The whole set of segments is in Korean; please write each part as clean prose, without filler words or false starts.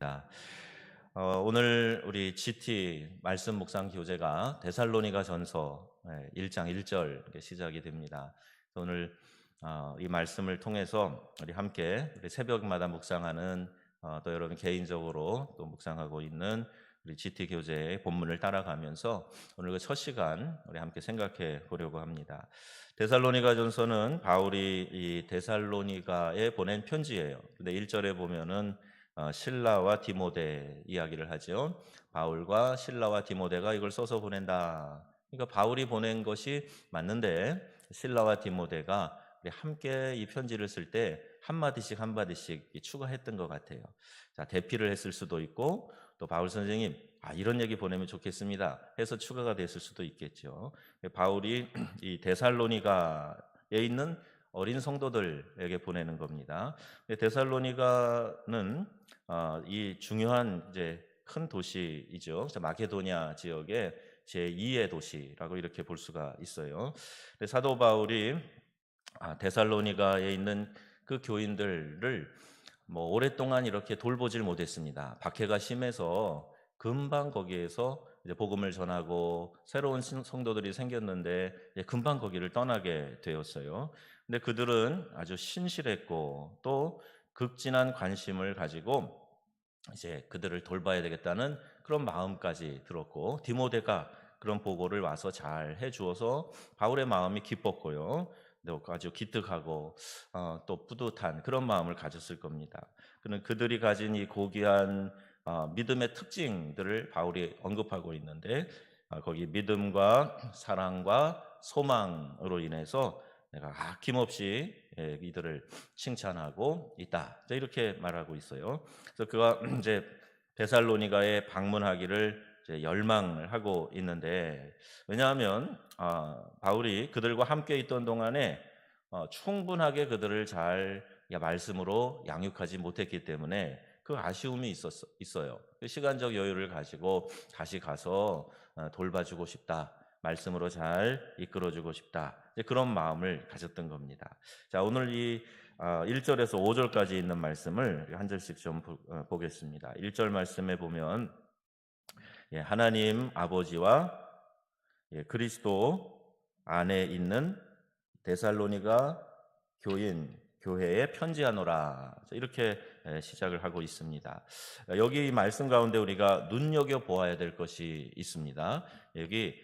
반갑습니다. 오늘 우리 GT 말씀 묵상 교재가 데살로니가 전서 1장 1절 시작이 됩니다. 오늘 이 말씀을 통해서 우리 함께 우리 새벽마다 묵상하는 또 여러분 개인적으로 또 묵상하고 있는 우리 GT 교재의 본문을 따라가면서 오늘 그 첫 시간 우리 함께 생각해 보려고 합니다. 데살로니가 전서는 바울이 이 데살로니가에 보낸 편지예요. 근데 1절에 보면은 실라와 디모데 이야기를 하죠. 바울과 실라와 디모데가 이걸 써서 보낸다. 그러니까 바울이 보낸 것이 맞는데 실라와 디모데가 함께 이 편지를 쓸 때 한마디씩 한마디씩 추가했던 것 같아요. 자, 대피를 했을 수도 있고 또 바울 선생님 이런 얘기 보내면 좋겠습니다 해서 추가가 됐을 수도 있겠죠. 바울이 이 데살로니가에 있는 어린 성도들에게 보내는 겁니다. 데살로니가는 이 중요한 이제 큰 도시이죠. 마케도니아 지역의 제2의 도시라고 이렇게 볼 수가 있어요. 사도 바울이 데살로니가에 있는 그 교인들을 오랫동안 이렇게 돌보질 못했습니다. 박해가 심해서 금방 거기에서 이제 복음을 전하고 새로운 성도들이 생겼는데 금방 거기를 떠나게 되었어요. 근데 그들은 아주 신실했고 또 극진한 관심을 가지고 이제 그들을 돌봐야 되겠다는 그런 마음까지 들었고, 디모데가 그런 보고를 와서 잘 해주어서 바울의 마음이 기뻤고요. 아주 기특하고 또 뿌듯한 그런 마음을 가졌을 겁니다. 그는 그들이 가진 이 고귀한 믿음의 특징들을 바울이 언급하고 있는데, 거기 믿음과 사랑과 소망으로 인해서 내가 아낌없이 이들을 칭찬하고 있다. 이렇게 말하고 있어요. 그래서 그가 이제 데살로니가에 방문하기를 이제 열망을 하고 있는데, 왜냐하면 바울이 그들과 함께 있던 동안에 충분하게 그들을 잘 말씀으로 양육하지 못했기 때문에 그 아쉬움이 있어요. 그 시간적 여유를 가지고 다시 가서 돌봐주고 싶다. 말씀으로 잘 이끌어주고 싶다. 그런 마음을 가졌던 겁니다. 자, 오늘 이 1절에서 5절까지 있는 말씀을 한 절씩 좀 보겠습니다. 1절 말씀에 보면 하나님 아버지와 그리스도 안에 있는 데살로니가 교회에 편지하노라, 이렇게 시작을 하고 있습니다. 여기 말씀 가운데 우리가 눈여겨보아야 될 것이 있습니다. 여기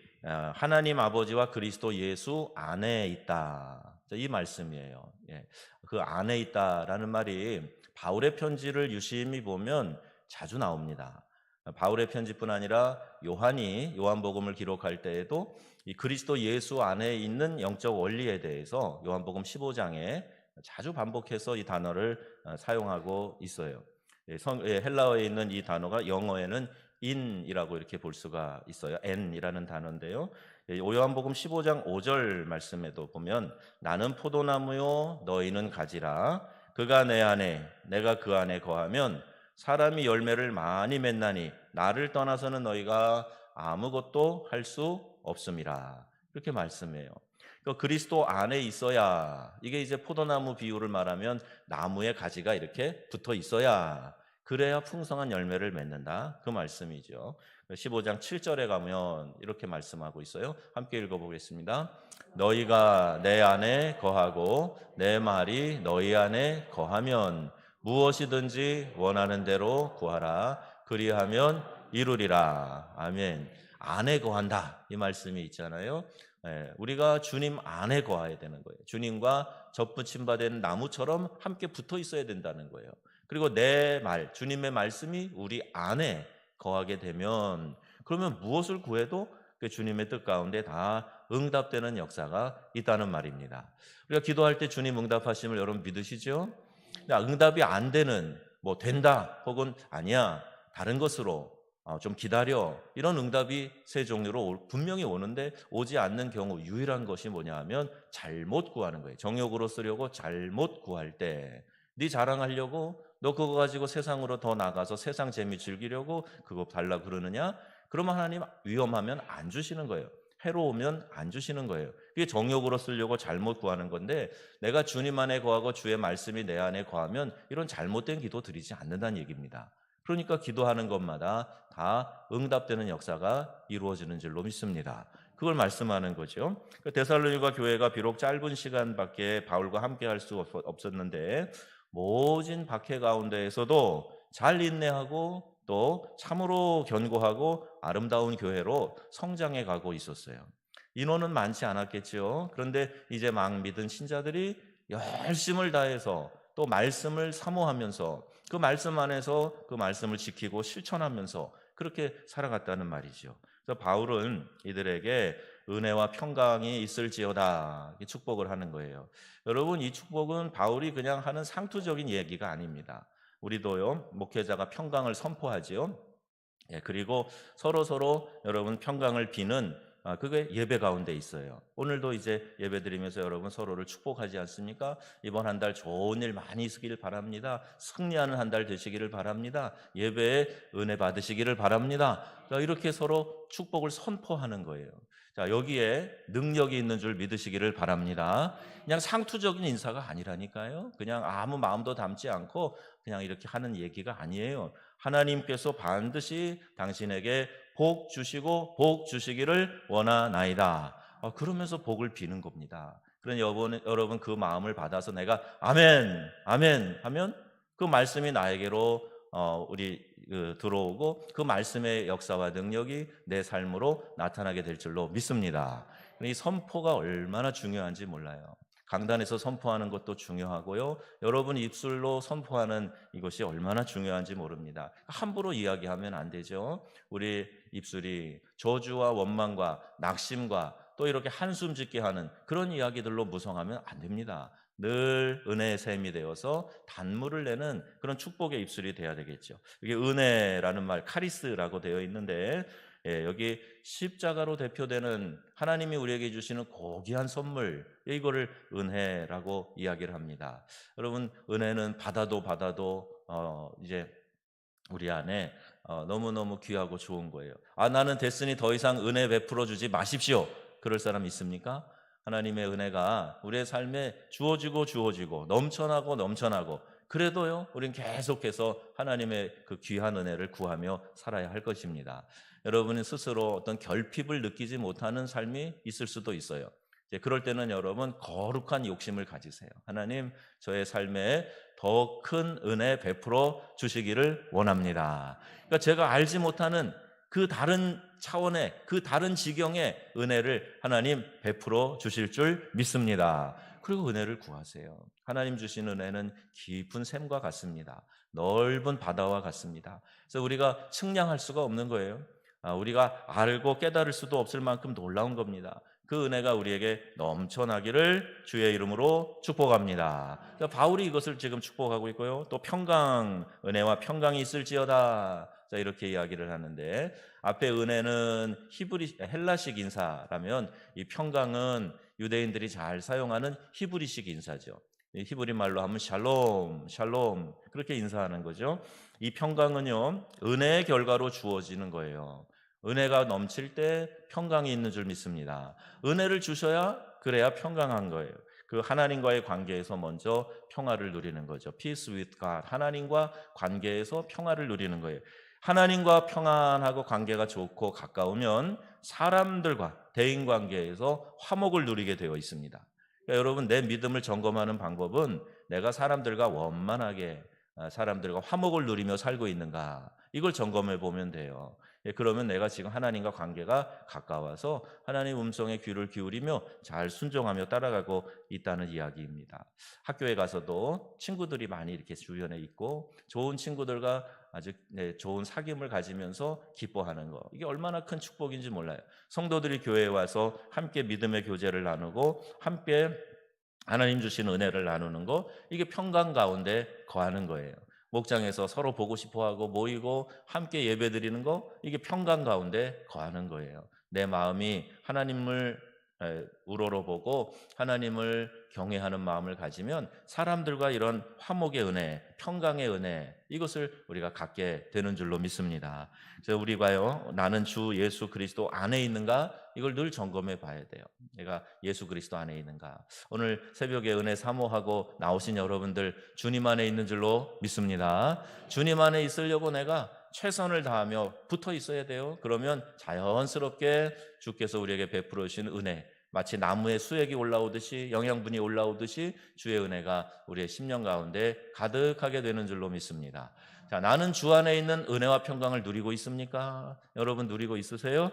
하나님 아버지와 그리스도 예수 안에 있다, 이 말씀이에요. 그 안에 있다라는 말이 바울의 편지를 유심히 보면 자주 나옵니다. 바울의 편지뿐 아니라 요한이 요한복음을 기록할 때에도 이 그리스도 예수 안에 있는 영적 원리에 대해서 요한복음 15장에 자주 반복해서 이 단어를 사용하고 있어요. 헬라어에 있는 이 단어가 영어에는 in이라고 이렇게 볼 수가 있어요. n이라는 단어인데요. 요한복음 15장 5절 말씀에도 보면 나는 포도나무요 너희는 가지라, 그가 내 안에 내가 그 안에 거하면 사람이 열매를 많이 맺나니 나를 떠나서는 너희가 아무것도 할 수 없음이라, 이렇게 말씀해요. 그러니까 그리스도 안에 있어야, 이게 이제 포도나무 비유를 말하면 나무의 가지가 이렇게 붙어 있어야 그래야 풍성한 열매를 맺는다, 그 말씀이죠. 15장 7절에 가면 이렇게 말씀하고 있어요. 함께 읽어보겠습니다. 너희가 내 안에 거하고 내 말이 너희 안에 거하면 무엇이든지 원하는 대로 구하라, 그리하면 이루리라. 아멘. 안에 거한다, 이 말씀이 있잖아요. 우리가 주님 안에 거해야 되는 거예요. 주님과 접붙임 받은 나무처럼 함께 붙어 있어야 된다는 거예요. 그리고 내 말, 주님의 말씀이 우리 안에 거하게 되면, 그러면 무엇을 구해도 그 주님의 뜻 가운데 다 응답되는 역사가 있다는 말입니다. 우리가 기도할 때 주님 응답하심을 여러분 믿으시죠? 응답이 안 되는, 된다 혹은 아니야, 다른 것으로 좀 기다려, 이런 응답이 세 종류로 분명히 오는데, 오지 않는 경우 유일한 것이 뭐냐 하면 잘못 구하는 거예요. 정욕으로 쓰려고 잘못 구할 때, 네 자랑하려고 너 그거 가지고 세상으로 더 나가서 세상 재미 즐기려고 그거 달라고 그러느냐? 그러면 하나님 위험하면 안 주시는 거예요. 해로우면 안 주시는 거예요. 그게 정욕으로 쓰려고 잘못 구하는 건데, 내가 주님 안에 거하고 주의 말씀이 내 안에 거하면 이런 잘못된 기도 드리지 않는다는 얘기입니다. 그러니까 기도하는 것마다 다 응답되는 역사가 이루어지는 줄로 믿습니다. 그걸 말씀하는 거죠. 데살로니가 교회가 비록 짧은 시간밖에 바울과 함께 할 수 없었는데 모진 박해 가운데에서도 잘 인내하고 또 참으로 견고하고 아름다운 교회로 성장해 가고 있었어요. 인원은 많지 않았겠지요. 그런데 이제 막 믿은 신자들이 열심을 다해서 또 말씀을 사모하면서 그 말씀 안에서 그 말씀을 지키고 실천하면서 그렇게 살아갔다는 말이죠. 그래서 바울은 이들에게 은혜와 평강이 있을지어다 축복을 하는 거예요. 여러분, 이 축복은 바울이 그냥 하는 상투적인 얘기가 아닙니다. 우리도요, 목회자가 평강을 선포하지요. 그리고 서로 여러분 평강을 비는 그게 예배 가운데 있어요. 오늘도 이제 예배 드리면서 여러분 서로를 축복하지 않습니까? 이번 한 달 좋은 일 많이 있기를 바랍니다. 승리하는 한 달 되시기를 바랍니다. 예배에 은혜 받으시기를 바랍니다. 자, 이렇게 서로 축복을 선포하는 거예요. 자, 여기에 능력이 있는 줄 믿으시기를 바랍니다. 그냥 상투적인 인사가 아니라니까요. 그냥 아무 마음도 담지 않고 그냥 이렇게 하는 얘기가 아니에요. 하나님께서 반드시 당신에게 복 주시고 복 주시기를 원하나이다. 그러면서 복을 비는 겁니다. 그러니 여러분 그 마음을 받아서 내가 아멘, 아멘 하면 그 말씀이 나에게로 들어오고 그 말씀의 역사와 능력이 내 삶으로 나타나게 될 줄로 믿습니다. 이 선포가 얼마나 중요한지 몰라요. 강단에서 선포하는 것도 중요하고요. 여러분 입술로 선포하는 이것이 얼마나 중요한지 모릅니다. 함부로 이야기하면 안 되죠. 우리 입술이 저주와 원망과 낙심과 또 이렇게 한숨 짓게 하는 그런 이야기들로 무성하면 안 됩니다. 늘 은혜의 샘이 되어서 단물을 내는 그런 축복의 입술이 돼야 되겠죠. 이게 은혜라는 말 카리스라고 되어 있는데 여기 십자가로 대표되는 하나님이 우리에게 주시는 고귀한 선물, 이거를 은혜라고 이야기를 합니다. 여러분, 은혜는 받아도 이제 우리 안에 너무너무 귀하고 좋은 거예요. 나는 됐으니 더 이상 은혜 베풀어 주지 마십시오. 그럴 사람 있습니까? 하나님의 은혜가 우리의 삶에 주어지고 넘쳐나고 그래도요, 우린 계속해서 하나님의 그 귀한 은혜를 구하며 살아야 할 것입니다. 여러분이 스스로 어떤 결핍을 느끼지 못하는 삶이 있을 수도 있어요. 그럴 때는 여러분 거룩한 욕심을 가지세요. 하나님, 저의 삶에 더 큰 은혜 베풀어 주시기를 원합니다. 그러니까 제가 알지 못하는 그 다른 차원의 그 다른 지경의 은혜를 하나님 베풀어 주실 줄 믿습니다. 그리고 은혜를 구하세요. 하나님 주신 은혜는 깊은 샘과 같습니다. 넓은 바다와 같습니다. 그래서 우리가 측량할 수가 없는 거예요. 우리가 알고 깨달을 수도 없을 만큼 놀라운 겁니다. 그 은혜가 우리에게 넘쳐나기를 주의 이름으로 축복합니다. 바울이 이것을 지금 축복하고 있고요. 또 평강, 은혜와 평강이 있을지어다. 자, 이렇게 이야기를 하는데 앞에 은혜는 헬라식 인사라면 이 평강은 유대인들이 잘 사용하는 히브리식 인사죠. 히브리 말로 하면 샬롬 그렇게 인사하는 거죠. 이 평강은요, 은혜의 결과로 주어지는 거예요. 은혜가 넘칠 때 평강이 있는 줄 믿습니다. 은혜를 주셔야 그래야 평강한 거예요. 그 하나님과의 관계에서 먼저 평화를 누리는 거죠. Peace with God. 하나님과 관계에서 평화를 누리는 거예요. 하나님과 평안하고 관계가 좋고 가까우면 사람들과 대인 관계에서 화목을 누리게 되어 있습니다. 그러니까 여러분, 내 믿음을 점검하는 방법은 내가 사람들과 원만하게 사람들과 화목을 누리며 살고 있는가, 이걸 점검해 보면 돼요. 그러면 내가 지금 하나님과 관계가 가까워서 하나님 음성에 귀를 기울이며 잘 순종하며 따라가고 있다는 이야기입니다. 학교에 가서도 친구들이 많이 이렇게 주변에 있고 좋은 친구들과 아주 좋은 사귐을 가지면서 기뻐하는 거, 이게 얼마나 큰 축복인지 몰라요. 성도들이 교회에 와서 함께 믿음의 교제를 나누고 함께 하나님 주신 은혜를 나누는 거, 이게 평강 가운데 거하는 거예요. 목장에서 서로 보고 싶어하고 모이고 함께 예배드리는 거, 이게 평강 가운데 거하는 거예요. 내 마음이 하나님을 우러러보고 하나님을 경외하는 마음을 가지면 사람들과 이런 화목의 은혜, 평강의 은혜, 이것을 우리가 갖게 되는 줄로 믿습니다. 그래서 우리가요, 나는 주 예수 그리스도 안에 있는가? 이걸 늘 점검해 봐야 돼요. 내가 예수 그리스도 안에 있는가? 오늘 새벽에 은혜 사모하고 나오신 여러분들 주님 안에 있는 줄로 믿습니다. 주님 안에 있으려고 내가 최선을 다하며 붙어 있어야 돼요. 그러면 자연스럽게 주께서 우리에게 베풀어 주신 은혜, 마치 나무에 수액이 올라오듯이, 영양분이 올라오듯이 주의 은혜가 우리의 심령 가운데 가득하게 되는 줄로 믿습니다. 자, 나는 주 안에 있는 은혜와 평강을 누리고 있습니까? 여러분 누리고 있으세요?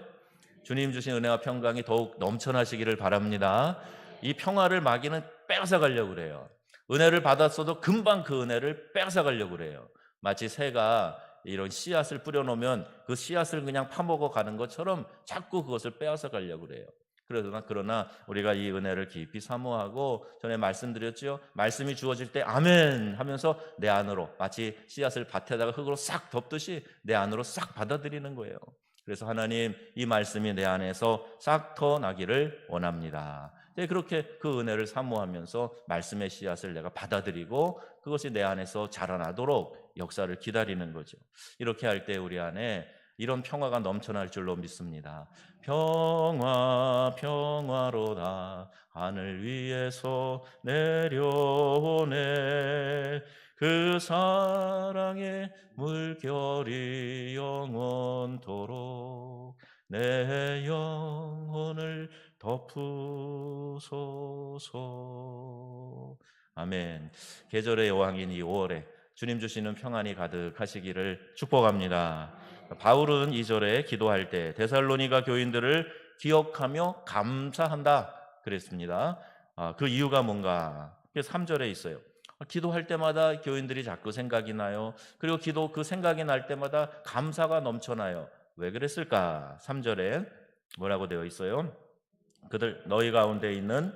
주님 주신 은혜와 평강이 더욱 넘쳐나시기를 바랍니다. 이 평화를 마귀는 빼앗아가려고 그래요. 은혜를 받았어도 금방 그 은혜를 빼앗아가려고 그래요. 마치 새가 이런 씨앗을 뿌려놓으면 그 씨앗을 그냥 파먹어 가는 것처럼 자꾸 그것을 빼앗아가려고 그래요. 그러나 우리가 이 은혜를 깊이 사모하고, 전에 말씀드렸죠. 말씀이 주어질 때 아멘 하면서 내 안으로, 마치 씨앗을 밭에다가 흙으로 싹 덮듯이 내 안으로 싹 받아들이는 거예요. 그래서 하나님, 이 말씀이 내 안에서 싹 터나기를 원합니다. 그렇게 그 은혜를 사모하면서 말씀의 씨앗을 내가 받아들이고 그것이 내 안에서 자라나도록 역사를 기다리는 거죠. 이렇게 할 때 우리 안에 이런 평화가 넘쳐날 줄로 믿습니다. 평화 평화로다 하늘 위에서 내려오네. 그 사랑의 물결이 영원토록 내 영혼을 덮으소서. 아멘. 계절의 여왕인 이 5월에 주님 주시는 평안이 가득하시기를 축복합니다. 바울은 2절에 기도할 때 데살로니가 교인들을 기억하며 감사한다 그랬습니다. 그 이유가 뭔가? 3절에 있어요. 기도할 때마다 교인들이 자꾸 생각이 나요. 그리고 그 생각이 날 때마다 감사가 넘쳐나요. 왜 그랬을까? 3절에 뭐라고 되어 있어요? 그들 너희 가운데 있는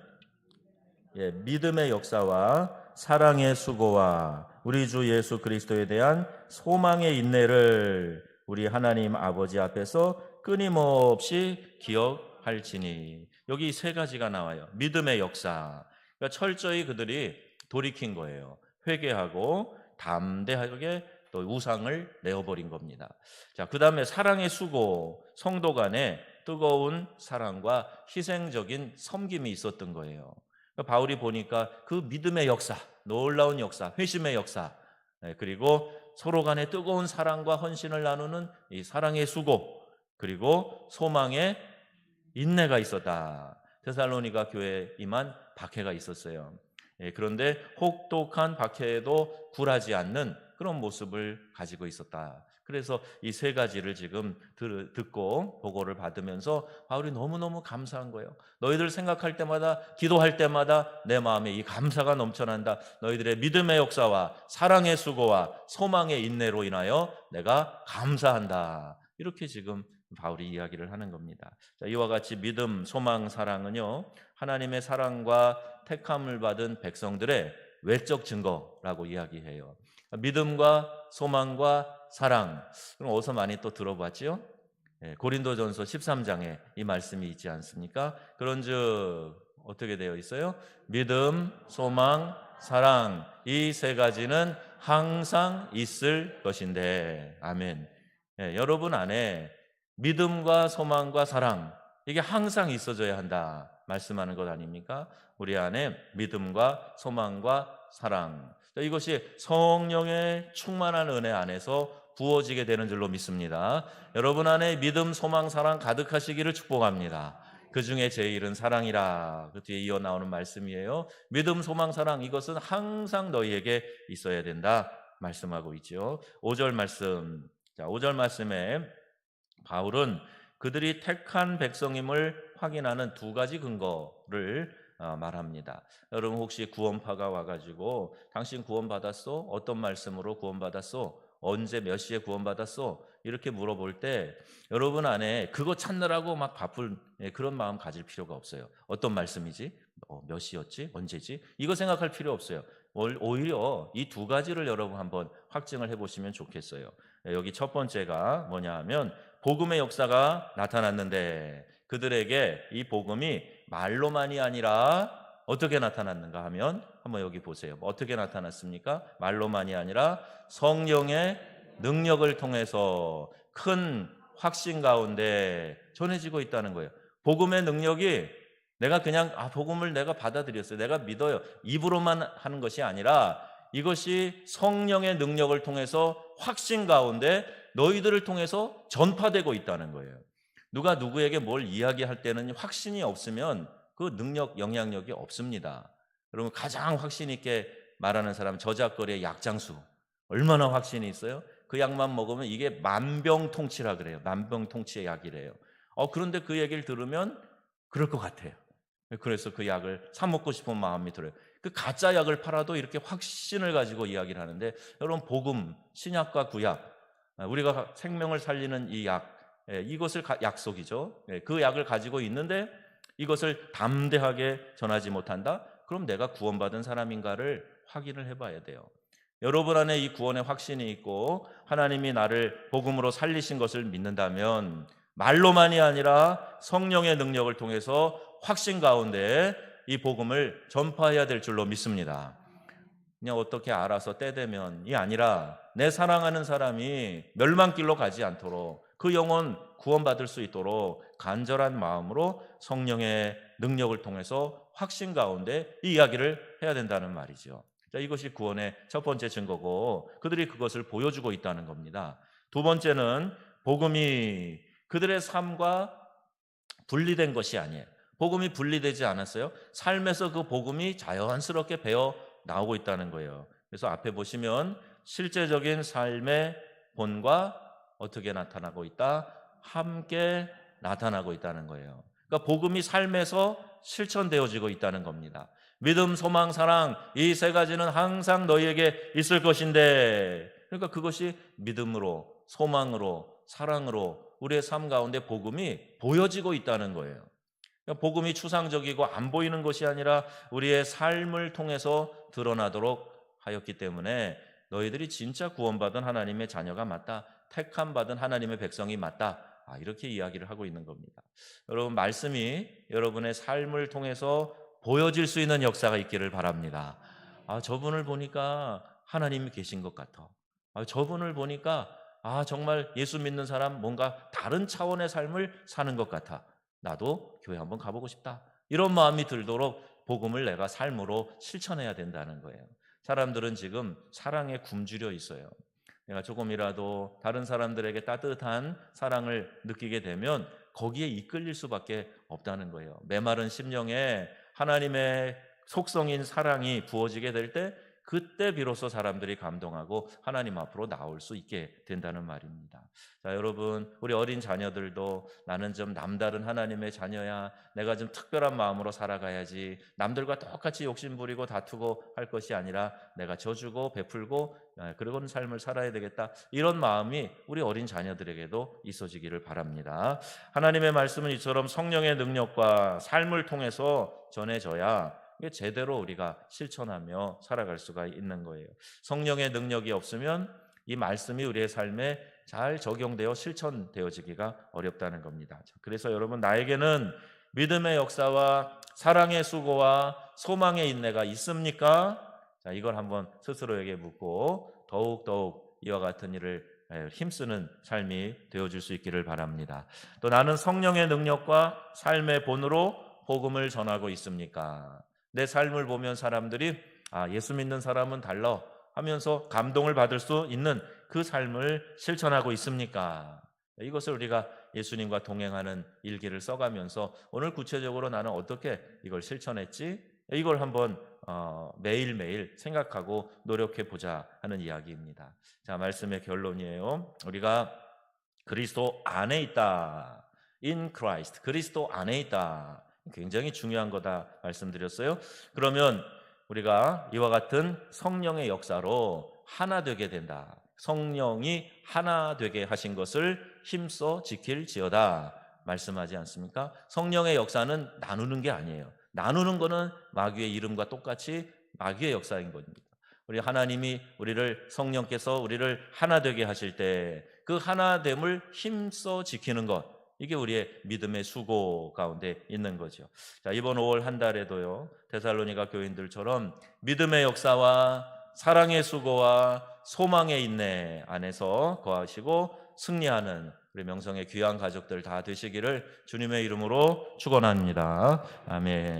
믿음의 역사와 사랑의 수고와 우리 주 예수 그리스도에 대한 소망의 인내를 우리 하나님 아버지 앞에서 끊임없이 기억할지니. 여기 세 가지가 나와요. 믿음의 역사. 그러니까 철저히 그들이 돌이킨 거예요. 회개하고 담대하게 또 우상을 내어버린 겁니다. 자, 그 다음에 사랑의 수고, 성도 간에 뜨거운 사랑과 희생적인 섬김이 있었던 거예요. 그러니까 바울이 보니까 그 믿음의 역사, 놀라운 역사, 회심의 역사, 그리고 서로 간에 뜨거운 사랑과 헌신을 나누는 이 사랑의 수고, 그리고 소망의 인내가 있었다. 데살로니가 교회에 임한 박해가 있었어요. 그런데 혹독한 박해에도 굴하지 않는 그런 모습을 가지고 있었다. 그래서 이 세 가지를 지금 듣고 보고를 받으면서 바울이 너무너무 감사한 거예요. 너희들 생각할 때마다, 기도할 때마다 내 마음에 이 감사가 넘쳐난다. 너희들의 믿음의 역사와 사랑의 수고와 소망의 인내로 인하여 내가 감사한다. 이렇게 지금 바울이 이야기를 하는 겁니다. 자, 이와 같이 믿음, 소망, 사랑은요, 하나님의 사랑과 택함을 받은 백성들의 외적 증거라고 이야기해요. 믿음과 소망과 사랑, 그럼 어디서 많이 또 들어봤죠? 고린도전서 13장에 이 말씀이 있지 않습니까? 그런즉 어떻게 되어 있어요? 믿음, 소망, 사랑, 이 세 가지는 항상 있을 것인데. 아멘. 여러분 안에 믿음과 소망과 사랑, 이게 항상 있어져야 한다 말씀하는 것 아닙니까? 우리 안에 믿음과 소망과 사랑, 이것이 성령의 충만한 은혜 안에서 부어지게 되는 줄로 믿습니다. 여러분 안에 믿음, 소망, 사랑 가득하시기를 축복합니다. 그 중에 제일은 사랑이라. 그 뒤에 이어 나오는 말씀이에요. 믿음, 소망, 사랑, 이것은 항상 너희에게 있어야 된다 말씀하고 있죠. 5절 말씀. 자, 5절 말씀에 바울은 그들이 택한 백성임을 확인하는 두 가지 근거를 말합니다. 여러분 혹시 구원파가 와가지고 당신 구원받았어? 어떤 말씀으로 구원받았어? 언제 몇 시에 구원받았어? 이렇게 물어볼 때 여러분 안에 그거 찾느라고 막 바쁠 그런 마음 가질 필요가 없어요. 어떤 말씀이지? 몇 시였지? 언제지? 이거 생각할 필요 없어요. 오히려 이 두 가지를 여러분 한번 확증을 해보시면 좋겠어요. 여기 첫 번째가 뭐냐 하면 복음의 역사가 나타났는데 그들에게 이 복음이 말로만이 아니라 어떻게 나타났는가 하면 한번 여기 보세요. 어떻게 나타났습니까? 말로만이 아니라 성령의 능력을 통해서 큰 확신 가운데 전해지고 있다는 거예요. 복음의 능력이 내가 그냥 복음을 내가 받아들였어요. 내가 믿어요. 입으로만 하는 것이 아니라 이것이 성령의 능력을 통해서 확신 가운데 너희들을 통해서 전파되고 있다는 거예요. 누가 누구에게 뭘 이야기할 때는 확신이 없으면 그 능력, 영향력이 없습니다. 여러분 가장 확신 있게 말하는 사람 저작거리의 약장수 얼마나 확신이 있어요? 그 약만 먹으면 이게 만병통치라 그래요. 만병통치의 약이래요. 그런데 그 얘기를 들으면 그럴 것 같아요. 그래서 그 약을 사 먹고 싶은 마음이 들어요. 그 가짜 약을 팔아도 이렇게 확신을 가지고 이야기를 하는데 여러분 복음, 신약과 구약 우리가 생명을 살리는 이 약, 이것을 약속이죠. 그 약을 가지고 있는데 이것을 담대하게 전하지 못한다? 그럼 내가 구원받은 사람인가를 확인을 해봐야 돼요. 여러분 안에 이 구원의 확신이 있고 하나님이 나를 복음으로 살리신 것을 믿는다면 말로만이 아니라 성령의 능력을 통해서 확신 가운데 이 복음을 전파해야 될 줄로 믿습니다. 그냥 어떻게 알아서 때 되면이 아니라 내 사랑하는 사람이 멸망길로 가지 않도록 그 영혼 구원받을 수 있도록 간절한 마음으로 성령의 능력을 통해서 확신 가운데 이 이야기를 해야 된다는 말이죠. 자, 이것이 구원의 첫 번째 증거고 그들이 그것을 보여주고 있다는 겁니다. 두 번째는 복음이 그들의 삶과 분리된 것이 아니에요. 복음이 분리되지 않았어요. 삶에서 그 복음이 자연스럽게 배어 나오고 있다는 거예요. 그래서 앞에 보시면 실제적인 삶의 본과 어떻게 나타나고 있다? 함께 나타나고 있다는 거예요. 그러니까 복음이 삶에서 실천되어지고 있다는 겁니다. 믿음, 소망, 사랑 이 세 가지는 항상 너희에게 있을 것인데 그러니까 그것이 믿음으로, 소망으로, 사랑으로 우리의 삶 가운데 복음이 보여지고 있다는 거예요. 복음이 추상적이고 안 보이는 것이 아니라 우리의 삶을 통해서 드러나도록 하였기 때문에 너희들이 진짜 구원받은 하나님의 자녀가 맞다. 택함 받은 하나님의 백성이 맞다. 이렇게 이야기를 하고 있는 겁니다. 여러분 말씀이 여러분의 삶을 통해서 보여질 수 있는 역사가 있기를 바랍니다. 저분을 보니까 하나님이 계신 것 같아. 저분을 보니까 정말 예수 믿는 사람 뭔가 다른 차원의 삶을 사는 것 같아. 나도 교회 한번 가보고 싶다. 이런 마음이 들도록 복음을 내가 삶으로 실천해야 된다는 거예요. 사람들은 지금 사랑에 굶주려 있어요. 내가 조금이라도 다른 사람들에게 따뜻한 사랑을 느끼게 되면 거기에 이끌릴 수밖에 없다는 거예요. 메마른 심령에 하나님의 속성인 사랑이 부어지게 될 때 그때 비로소 사람들이 감동하고 하나님 앞으로 나올 수 있게 된다는 말입니다. 자, 여러분 우리 어린 자녀들도 나는 좀 남다른 하나님의 자녀야. 내가 좀 특별한 마음으로 살아가야지. 남들과 똑같이 욕심부리고 다투고 할 것이 아니라 내가 져주고 베풀고 그런 삶을 살아야 되겠다. 이런 마음이 우리 어린 자녀들에게도 있어지기를 바랍니다. 하나님의 말씀은 이처럼 성령의 능력과 삶을 통해서 전해져야 제대로 우리가 실천하며 살아갈 수가 있는 거예요. 성령의 능력이 없으면 이 말씀이 우리의 삶에 잘 적용되어 실천되어지기가 어렵다는 겁니다. 그래서 여러분 나에게는 믿음의 역사와 사랑의 수고와 소망의 인내가 있습니까? 자, 이걸 한번 스스로에게 묻고 더욱 이와 같은 일을 힘쓰는 삶이 되어줄 수 있기를 바랍니다. 또 나는 성령의 능력과 삶의 본으로 복음을 전하고 있습니까? 내 삶을 보면 사람들이 예수 믿는 사람은 달라 하면서 감동을 받을 수 있는 그 삶을 실천하고 있습니까? 이것을 우리가 예수님과 동행하는 일기를 써가면서 오늘 구체적으로 나는 어떻게 이걸 실천했지? 이걸 한번 매일매일 생각하고 노력해 보자 하는 이야기입니다. 자, 말씀의 결론이에요. 우리가 그리스도 안에 있다. In Christ. 그리스도 안에 있다. 굉장히 중요한 거다 말씀드렸어요. 그러면 우리가 이와 같은 성령의 역사로 하나 되게 된다. 성령이 하나 되게 하신 것을 힘써 지킬지어다 말씀하지 않습니까? 성령의 역사는 나누는 게 아니에요. 나누는 거는 마귀의 이름과 똑같이 마귀의 역사인 겁니다. 우리 하나님이 성령께서 우리를 하나 되게 하실 때 그 하나됨을 힘써 지키는 것, 이게 우리의 믿음의 수고 가운데 있는 거죠. 자, 이번 5월 한 달에도요, 데살로니가 교인들처럼 믿음의 역사와 사랑의 수고와 소망의 인내 안에서 거하시고 승리하는 우리 명성의 귀한 가족들 다 되시기를 주님의 이름으로 축원합니다. 아멘.